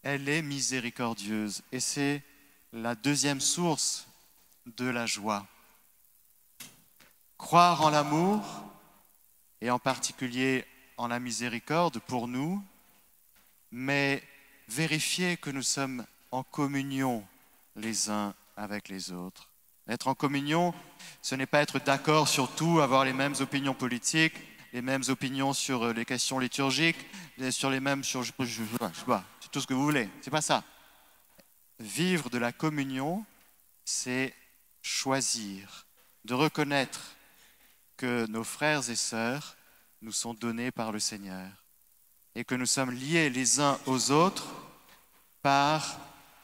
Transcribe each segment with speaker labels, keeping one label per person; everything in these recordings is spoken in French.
Speaker 1: elle est miséricordieuse. Et c'est la deuxième source de la joie. Croire en l'amour, et en particulier en la miséricorde pour nous, mais vérifier que nous sommes en communion les uns avec les autres. Être en communion, ce n'est pas être d'accord sur tout, avoir les mêmes opinions politiques, les mêmes opinions sur les questions liturgiques, sur les mêmes sur sur tout ce que vous voulez. C'est pas ça. Vivre de la communion, c'est choisir, de reconnaître que nos frères et sœurs nous sont donnés par le Seigneur et que nous sommes liés les uns aux autres par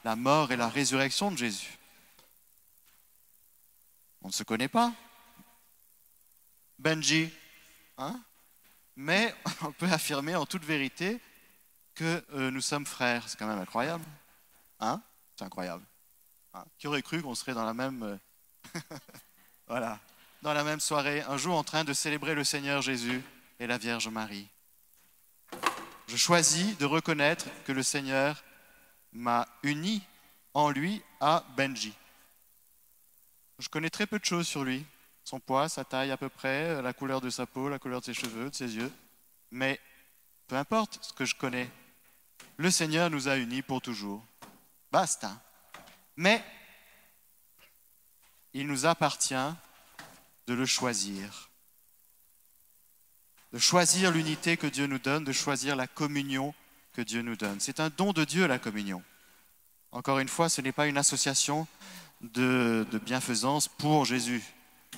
Speaker 1: la mort et la résurrection de Jésus. On ne se connaît pas, Benji, hein? Mais on peut affirmer en toute vérité que nous sommes frères. C'est quand même incroyable, hein? C'est incroyable. Hein? Qui aurait cru qu'on serait dans la même, voilà, dans la même soirée, un jour en train de célébrer le Seigneur Jésus et la Vierge Marie. Je choisis de reconnaître que le Seigneur m'a uni en lui à Benji. Je connais très peu de choses sur lui, son poids, sa taille à peu près, la couleur de sa peau, la couleur de ses cheveux, de ses yeux. Mais peu importe ce que je connais, le Seigneur nous a unis pour toujours. Basta. Mais il nous appartient de le choisir. De choisir l'unité que Dieu nous donne, de choisir la communion que Dieu nous donne. C'est un don de Dieu, la communion. Encore une fois, ce n'est pas une association de bienfaisance pour Jésus,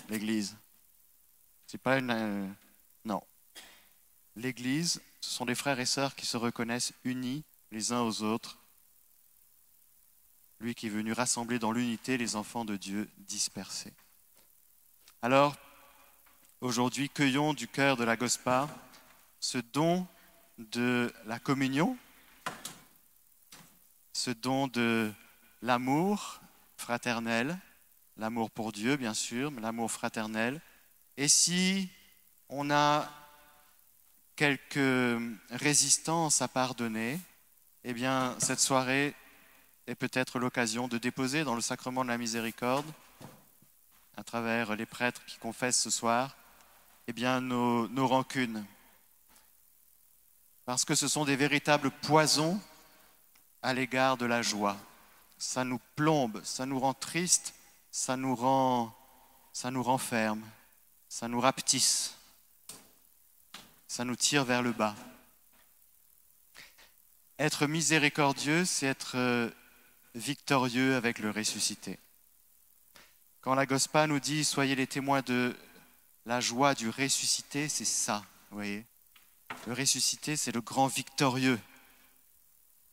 Speaker 1: l'Église. C'est pas une... non. L'Église, ce sont des frères et sœurs qui se reconnaissent unis les uns aux autres. Lui qui est venu rassembler dans l'unité les enfants de Dieu dispersés. Alors, aujourd'hui, cueillons du cœur de la Gospa ce don de la communion, ce don de l'amour fraternel, l'amour pour Dieu bien sûr, mais l'amour fraternel. Et si on a quelques résistances à pardonner, eh bien cette soirée est peut-être l'occasion de déposer dans le sacrement de la miséricorde, à travers les prêtres qui confessent ce soir, eh bien nos rancunes. Parce que ce sont des véritables poisons à l'égard de la joie. Ça nous plombe, ça nous rend tristes, ça nous renferme, ça nous rapetisse, ça nous tire vers le bas. Être miséricordieux, c'est être victorieux avec le ressuscité. Quand la Gospa nous dit « Soyez les témoins de la joie du ressuscité », c'est ça, vous voyez. Le ressuscité, c'est le grand victorieux.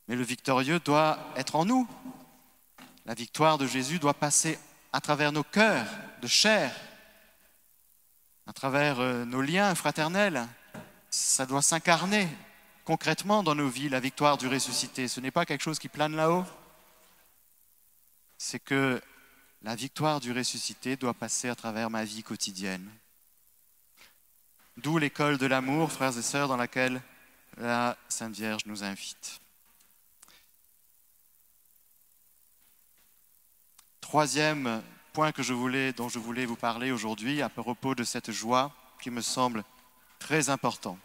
Speaker 1: Mais le victorieux doit être en nous. La victoire de Jésus doit passer à travers nos cœurs de chair, à travers nos liens fraternels. Ça doit s'incarner concrètement dans nos vies, la victoire du ressuscité. Ce n'est pas quelque chose qui plane là-haut. C'est que la victoire du ressuscité doit passer à travers ma vie quotidienne. D'où l'école de l'amour, frères et sœurs, dans laquelle la Sainte Vierge nous invite. Troisième point dont je voulais vous parler aujourd'hui à propos de cette joie qui me semble très important.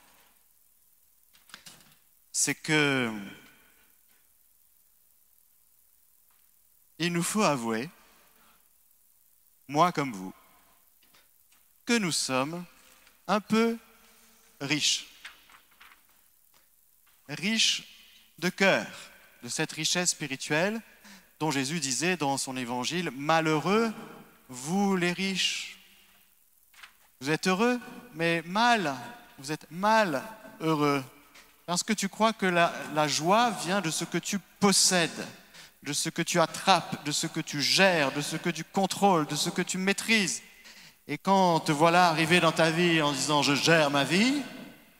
Speaker 1: C'est que il nous faut avouer, moi comme vous, que nous sommes un peu riches. Riches de cœur, de cette richesse spirituelle dont Jésus disait dans son évangile « Malheureux, vous les riches ». Vous êtes heureux, mais vous êtes mal heureux. Parce que tu crois que la joie vient de ce que tu possèdes, de ce que tu attrapes, de ce que tu gères, de ce que tu contrôles, de ce que tu maîtrises. Et quand te voilà arrivé dans ta vie en disant « je gère ma vie »,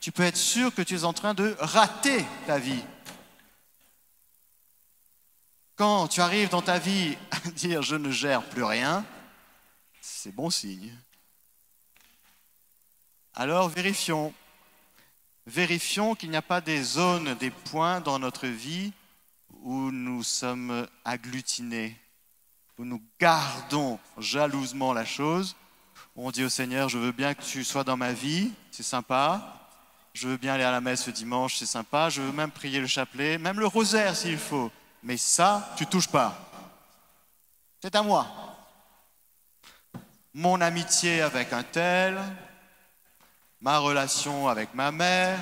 Speaker 1: tu peux être sûr que tu es en train de rater ta vie. Quand tu arrives dans ta vie à dire « je ne gère plus rien », c'est bon signe. Alors vérifions qu'il n'y a pas des zones, des points dans notre vie où nous sommes agglutinés, où nous gardons jalousement la chose. On dit au Seigneur, je veux bien que tu sois dans ma vie, c'est sympa. Je veux bien aller à la messe ce dimanche, c'est sympa. Je veux même prier le chapelet, même le rosaire s'il faut. Mais ça, tu touches pas. C'est à moi. Mon amitié avec un tel, ma relation avec ma mère,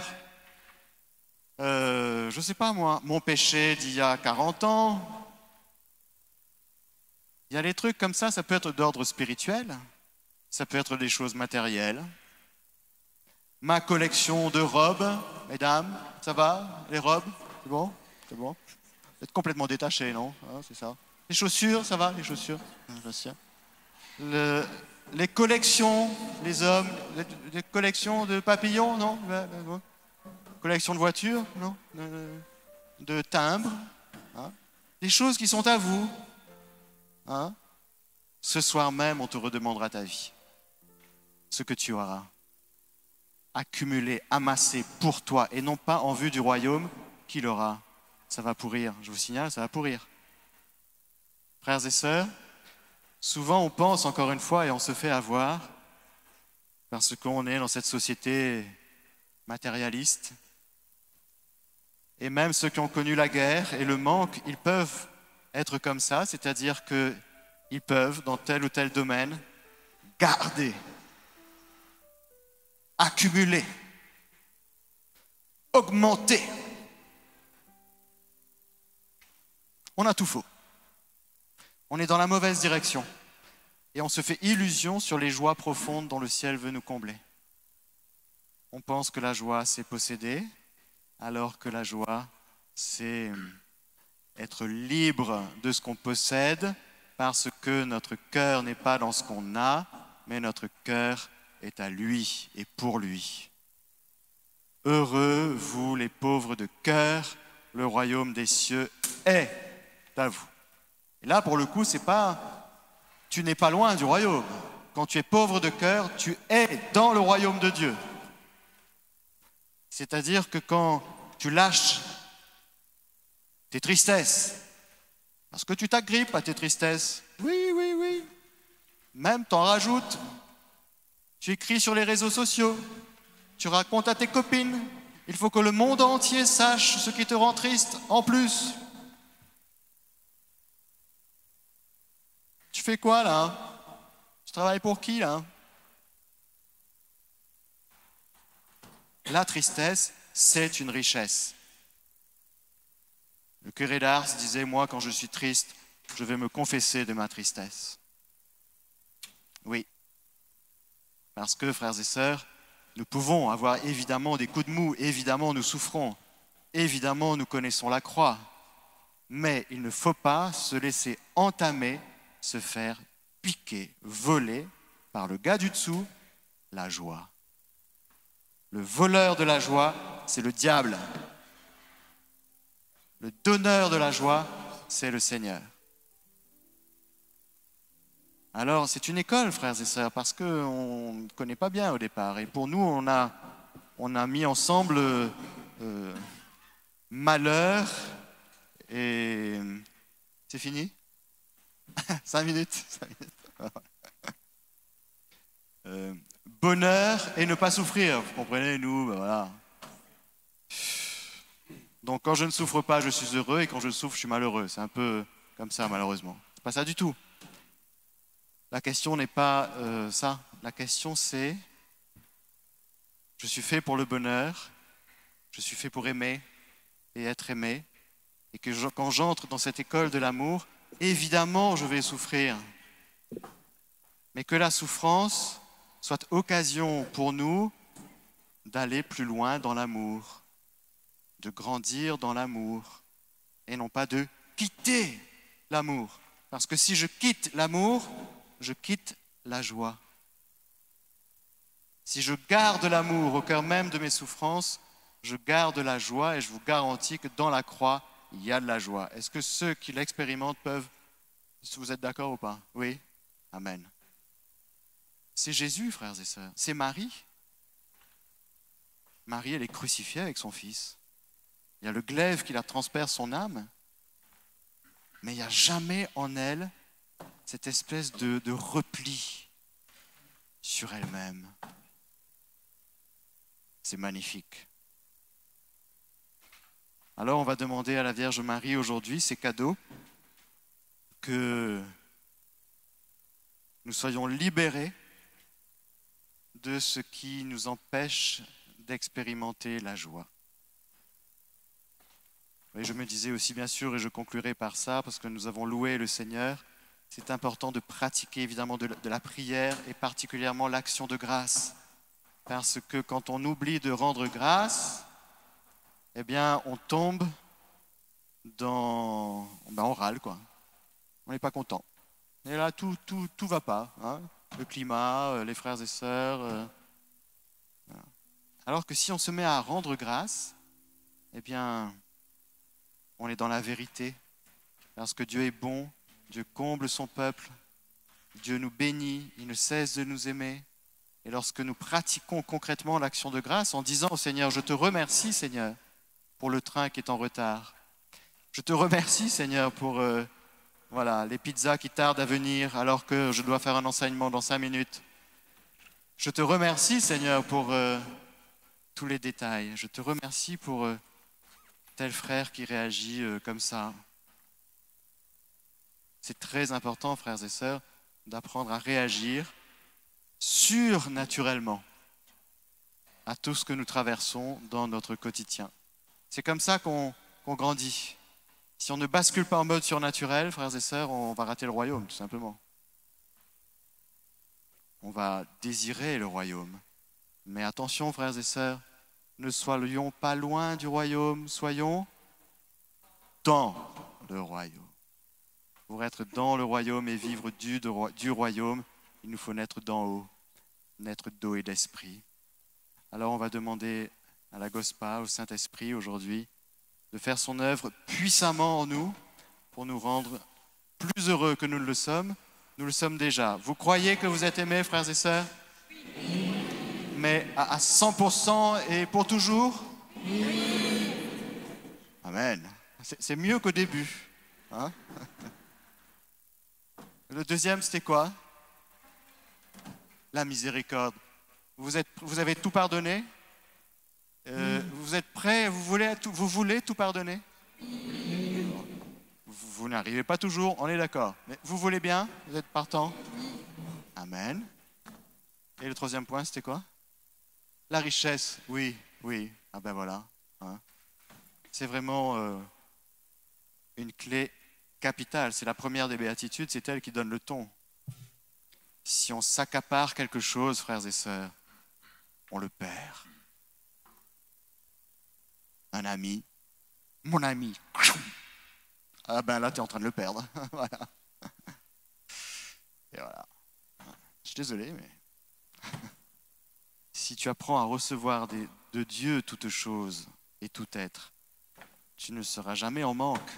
Speaker 1: je sais pas moi, mon péché d'il y a 40 ans. Il y a des trucs comme ça peut être d'ordre spirituel, ça peut être des choses matérielles. Ma collection de robes, mesdames, ça va? Les robes, c'est bon? C'est bon? Vous êtes complètement détachés, non? Ah, c'est ça. Les chaussures, ça va? Les chaussures? Les collections, les hommes, les collections de papillons, non? Collection de voitures, non? De timbres, hein? Des choses qui sont à vous. Hein? Ce soir même, on te redemandera ta vie. Ce que tu auras accumulé, amassé pour toi, et non pas en vue du royaume qu'il aura. Ça va pourrir, je vous signale, ça va pourrir. Frères et sœurs, souvent on pense encore une fois et on se fait avoir parce qu'on est dans cette société matérialiste. Et même ceux qui ont connu la guerre et le manque, ils peuvent être comme ça, c'est-à-dire qu'ils peuvent, dans tel ou tel domaine, garder, accumuler, augmenter. On a tout faux. On est dans la mauvaise direction. Et on se fait illusion sur les joies profondes dont le ciel veut nous combler. On pense que la joie, c'est posséder, alors que la joie, c'est être libre de ce qu'on possède, parce que notre cœur n'est pas dans ce qu'on a, mais notre cœur est à lui et pour lui. Heureux, vous les pauvres de cœur, le royaume des cieux est à vous. Et là, pour le coup, c'est pas, tu n'es pas loin du royaume. Quand tu es pauvre de cœur, tu es dans le royaume de Dieu. C'est-à-dire que quand tu lâches tes tristesses, parce que tu t'agrippes à tes tristesses, oui, même t'en rajoutes, tu écris sur les réseaux sociaux, tu racontes à tes copines, il faut que le monde entier sache ce qui te rend triste en plus. Tu fais quoi là? Tu travailles pour qui là? La tristesse, c'est une richesse. Le curé d'Ars disait, moi quand je suis triste, je vais me confesser de ma tristesse. Oui, parce que frères et sœurs, nous pouvons avoir évidemment des coups de mou, évidemment nous souffrons, évidemment nous connaissons la croix, mais il ne faut pas se laisser entamer, se faire piquer, voler par le gars du dessous, la joie. Le voleur de la joie, c'est le diable. Le donneur de la joie, c'est le Seigneur. Alors, c'est une école, frères et sœurs, parce qu'on ne connaît pas bien au départ. Et pour nous, on a mis ensemble malheur et... C'est fini? 5 minutes. Bonheur et ne pas souffrir. Vous comprenez, nous, ben voilà. Donc, quand je ne souffre pas, je suis heureux, et quand je souffre, je suis malheureux. C'est un peu comme ça, malheureusement. C'est pas ça du tout. La question n'est pas ça. La question, c'est je suis fait pour le bonheur, je suis fait pour aimer et être aimé. Et que quand j'entre dans cette école de l'amour, évidemment, je vais souffrir. Mais que la souffrance soit occasion pour nous d'aller plus loin dans l'amour, de grandir dans l'amour, et non pas de quitter l'amour. Parce que si je quitte l'amour, je quitte la joie. Si je garde l'amour au cœur même de mes souffrances, je garde la joie, et je vous garantis que dans la croix, il y a de la joie. Est-ce que ceux qui l'expérimentent peuvent... Est-ce que vous êtes d'accord ou pas? Oui? Amen. C'est Jésus, frères et sœurs. C'est Marie. Marie, elle est crucifiée avec son fils. Il y a le glaive qui la transperce son âme. mais il n'y a jamais en elle cette espèce de repli sur elle-même. C'est magnifique. Alors on va demander à la Vierge Marie aujourd'hui, ces cadeaux, que nous soyons libérés de ce qui nous empêche d'expérimenter la joie. Et je me disais aussi, bien sûr, et je conclurai par ça, parce que nous avons loué le Seigneur, c'est important de pratiquer évidemment de la prière et particulièrement l'action de grâce. Parce que quand on oublie de rendre grâce, eh bien, on tombe dans... on râle, quoi. On n'est pas content. Et là, tout va pas. Hein. Le climat, les frères et sœurs. Voilà. Alors que si on se met à rendre grâce, eh bien, on est dans la vérité. Parce que Dieu est bon, Dieu comble son peuple, Dieu nous bénit, il ne cesse de nous aimer. Et lorsque nous pratiquons concrètement l'action de grâce en disant au Seigneur, je te remercie Seigneur pour le train qui est en retard. Je te remercie Seigneur pour les pizzas qui tardent à venir alors que je dois faire un enseignement dans 5 minutes. Je te remercie Seigneur pour tous les détails. Je te remercie pour tel frère qui réagit comme ça. C'est très important, frères et sœurs, d'apprendre à réagir surnaturellement à tout ce que nous traversons dans notre quotidien. C'est comme ça qu'on grandit. Si on ne bascule pas en mode surnaturel, frères et sœurs, on va rater le royaume, tout simplement. On va désirer le royaume. Mais attention, frères et sœurs, ne soyons pas loin du royaume, soyons dans le royaume. Pour être dans le royaume et vivre du royaume, il nous faut naître d'en haut, naître d'eau et d'esprit. Alors on va demander à la Gospa, au Saint-Esprit aujourd'hui, de faire son œuvre puissamment en nous pour nous rendre plus heureux que nous ne le sommes. Nous le sommes déjà. Vous croyez que vous êtes aimés, frères et sœurs? Oui. Mais à 100% et pour toujours? Oui. Amen. C'est mieux qu'au début. Hein? Le deuxième, c'était quoi? La miséricorde. Vous avez tout pardonné? Vous êtes prêts? Vous voulez tout pardonner? Vous n'arrivez pas toujours, on est d'accord. Mais vous voulez bien? Vous êtes partant? Amen. Et le troisième point, c'était quoi? La richesse. Oui. Ah ben voilà. Hein. C'est vraiment une clé capitale. C'est la première des béatitudes, c'est elle qui donne le ton. Si on s'accapare quelque chose, frères et sœurs, on le perd. Un ami, mon ami. Ah ben là, tu es en train de le perdre. Voilà. Et voilà. Je suis désolé, mais si tu apprends à recevoir de Dieu toutes choses et tout être, tu ne seras jamais en manque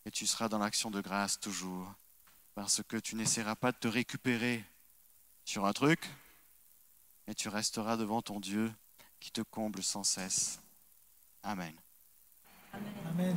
Speaker 1: et tu seras dans l'action de grâce toujours. Parce que tu n'essaieras pas de te récupérer sur un truc, mais tu resteras devant ton Dieu qui te comble sans cesse. Amen.
Speaker 2: Amen.